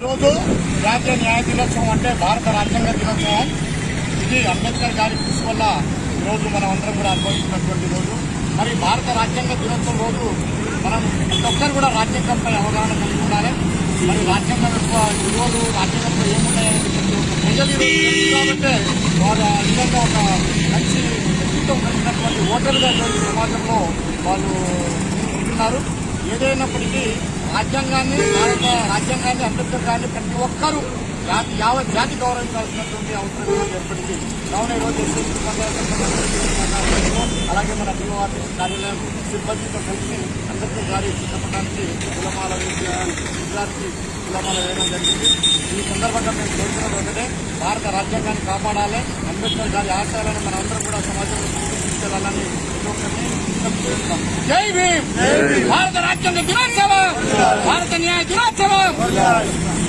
రోజు జాతీయ న్యాయ దినోత్సవం అంటే భారత రాజ్యాంగ దినోత్సవం. ఇది అంబేద్కర్ గారి కృషి వల్ల ఈరోజు మనం అందరం కూడా అనుభవిస్తున్నటువంటి రోజు. మరి భారత రాజ్యాంగ దినోత్సవం రోజు మనం ప్రతి ఒక్కరు కూడా రాజ్యాంగంపై అవగాహన కలిగి ఉండాలి. మరి రాజ్యాంగం యొక్క విలువలు రాజ్యాంగంలో ఏమున్నాయని ప్రజలు ఈరోజు కాబట్టి వారు ఆ విధంగా ఒక మంచి వ్యక్తిత్వం కలిగినటువంటి ఓటర్లుగా ఈరోజు సమాజంలో వాళ్ళు ఉంటున్నారు. ఏదైనప్పటికీ రాజ్యాంగాన్ని భారత రాజ్యాంగాన్ని అంబేద్కర్ గారిని ప్రతి ఒక్కరూ యావత్ జాతి గౌరవించాల్సినటువంటి అవసరం ఏర్పడింది. కావున ఈరోజు అలాగే మన పిఓఆర్టీ కార్యాలయం సిబ్బందితో కలిసి అంబేద్కర్ గారి చిత్రపటానికి కులమాల విద్యార్థి కులమాల వేయడం జరిగింది. ఈ సందర్భంగా మేము కోరుకున్నది ఒకటే, భారత రాజ్యాంగాన్ని కాపాడాలి, అంబేద్కర్ గారి ఆశయాలను మన అందరం కూడా సమాజంలో తీసుకెళ్లాలని జై భీమ్. భారత రాజ్యాంగ దినోత్సవం, భారత న్యాయ దినోత్సవం.